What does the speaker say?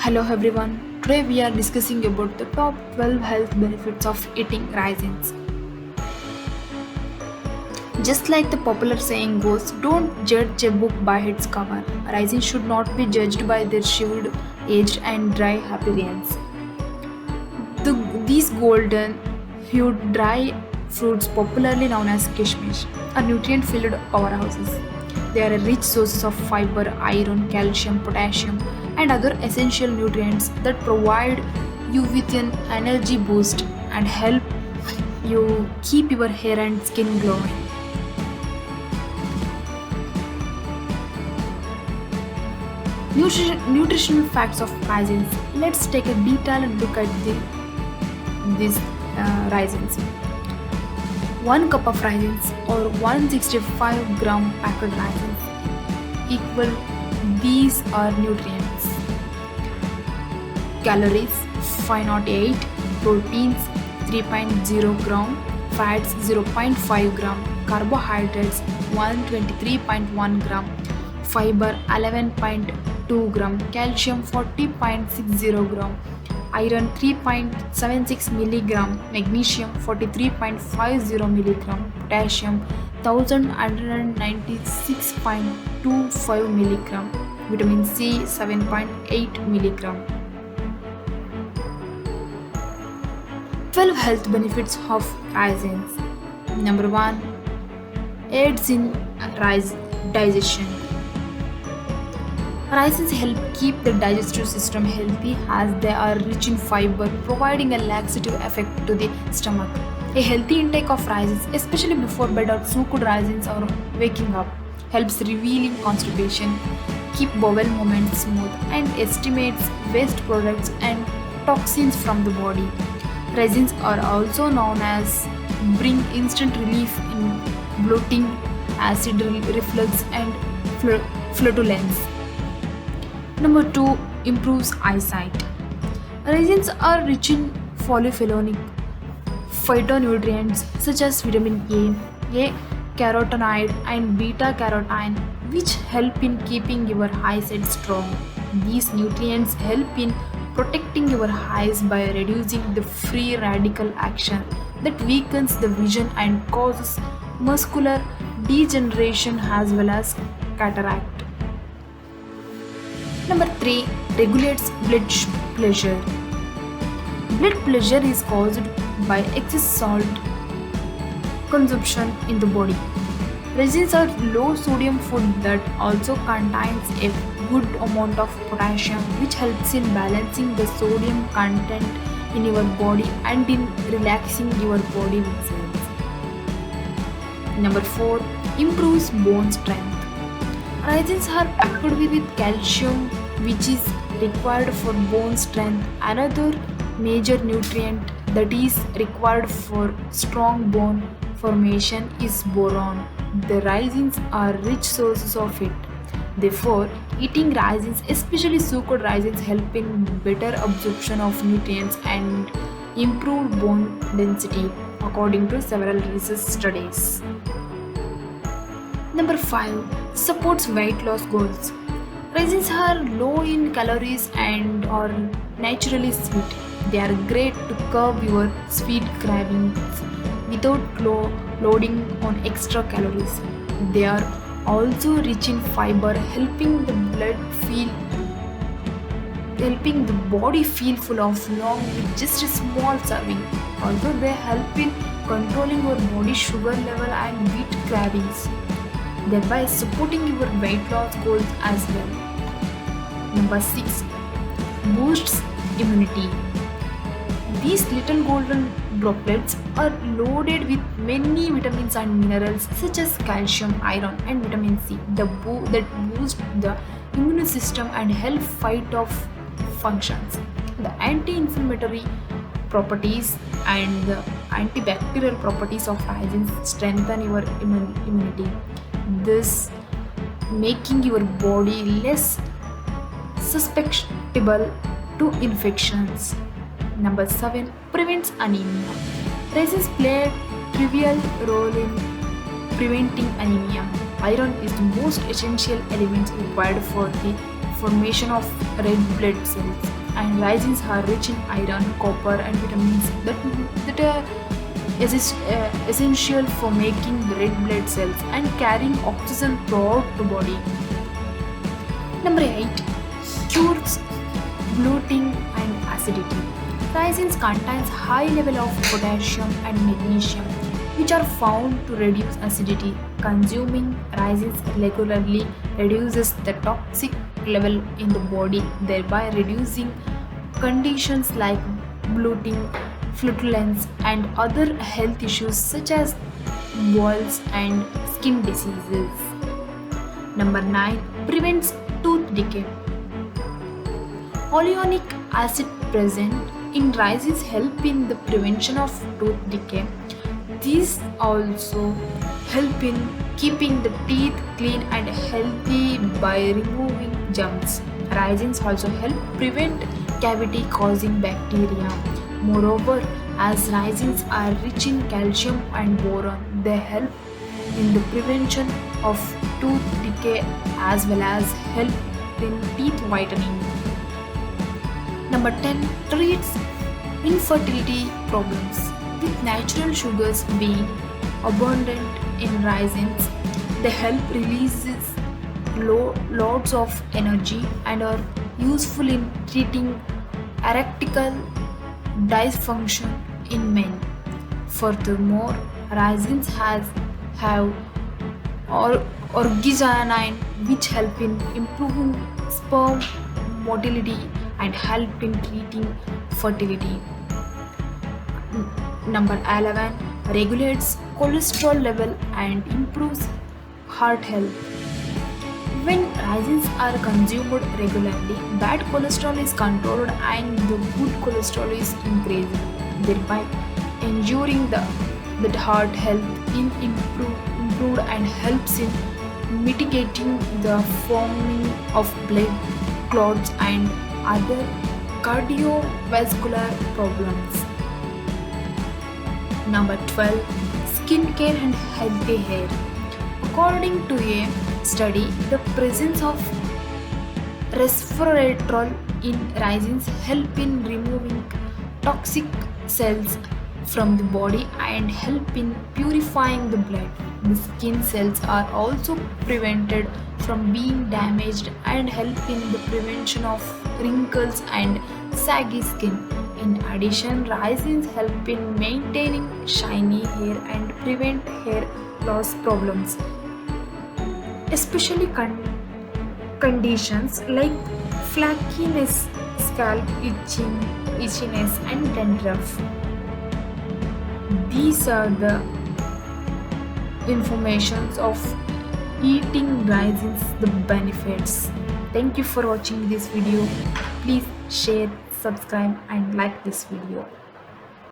Hello everyone. Today we are discussing about the top 12 health benefits of eating raisins. Just like the popular saying goes, don't judge a book by its cover. Raisins should not be judged by their shriveled, aged and dry appearance. These golden hued dry fruits, popularly known as kishmish, are nutrient-filled powerhouses. They are a rich sources of fiber, iron, calcium, potassium, and other essential nutrients that provide you with an energy boost and help you keep your hair and skin glowing. Nutritional facts of raisins. Let's take a detailed look at these raisins. 1 cup of raisins or 165-gram packed raisins equal these are nutrients. Calories 508, proteins 3.0 gram, fats 0.5 gram, carbohydrates 123.1 gram, fiber 11.2 gram, calcium 40.60 gram, iron 3.76 milligram, magnesium 43.50 milligram, potassium 1196.25 milligram, vitamin C 7.8 milligram. 12 health benefits of raisins. Number 1. Aids in digestion. Raisins help keep the digestive system healthy as they are rich in fiber, providing a laxative effect to the stomach. A healthy intake of raisins, especially before bed or soaked raisins or waking up, helps relieving constipation, keep bowel movements smooth, and estimates waste products and toxins from the body. Raisins are also known as bring instant relief in bloating, acid reflux, and flatulence. Number 2. Improves eyesight. Raisins are rich in polyphenolic phytonutrients such as vitamin A carotenoid, and beta carotene, which help in keeping your eyesight strong. These nutrients help in protecting your eyes by reducing the free radical action that weakens the vision and causes muscular degeneration as well as cataract. Number 3. Regulates blood pressure. Blood pressure is caused by excess salt consumption in the body. Raisins are low sodium food that also contains a good amount of potassium, which helps in balancing the sodium content in your body and in relaxing your body muscles. Number 4. Improves bone strength. Raisins are packed with calcium, which is required for bone strength. Another major nutrient that is required for strong bone formation is boron. The raisins are rich sources of it. Therefore, eating raisins, especially soaked raisins, help in better absorption of nutrients and improved bone density, according to several research studies. Number 5. Supports weight loss goals. Raisins are low in calories and are naturally sweet. They are great to curb your sweet cravings without loading on extra calories. They are also rich in fiber, helping the body feel full of long with just a small serving. Also, they help in controlling your body sugar level and wheat cravings, thereby supporting your weight loss goals as well. Number 6. Boosts immunity. These little golden droplets are loaded with many vitamins and minerals such as calcium, iron, and vitamin C that boost the immune system and help fight off functions. The anti-inflammatory properties and the antibacterial properties of raisins strengthen your immunity, thus making your body less susceptible to infections. Number 7. Prevents anemia. Raisins play a trivial role in preventing anemia. Iron is the most essential element required for the formation of red blood cells. and raisins are rich in iron, copper, and vitamins that are essential for making red blood cells and carrying oxygen throughout the body. Number 8. Cures bloating and acidity. Raisins contains high level of potassium and magnesium, which are found to reduce acidity. Consuming raisins regularly reduces the toxic level in the body, thereby reducing conditions like bloating, flatulence, and other health issues such as boils and skin diseases. Number 9. Prevents tooth decay. Oleonic acid present in raisins help in the prevention of tooth decay. These also help in keeping the teeth clean and healthy by removing germs. Raisins also help prevent cavity causing bacteria. Moreover, as raisins are rich in calcium and boron, they help in the prevention of tooth decay as well as help in teeth whitening. Number 10. Treats infertility problems. With natural sugars being abundant in raisins, they help releases loads of energy and are useful in treating erectile dysfunction in men. Furthermore, raisins have organoxanine, which help in improving sperm motility and help in treating fertility. Number 11. Regulates cholesterol level and improves heart health. When raisins are consumed regularly, bad cholesterol is controlled and the good cholesterol is increased, thereby ensuring that heart health is improved and helps in mitigating the forming of blood clots and other cardiovascular problems. Number 12. Skincare and healthy hair. According to a study, the presence of resveratrol in raisins help in removing toxic cells from the body and help in purifying the blood. The skin cells are also prevented from being damaged and help in the prevention of wrinkles and saggy skin. In addition, raisins help in maintaining shiny hair and prevent hair loss problems, especially conditions like flakiness, scalp itchiness, and dandruff. These are the informations of eating raisins, the benefits. Thank you for watching this video. Please share, subscribe, and like this video.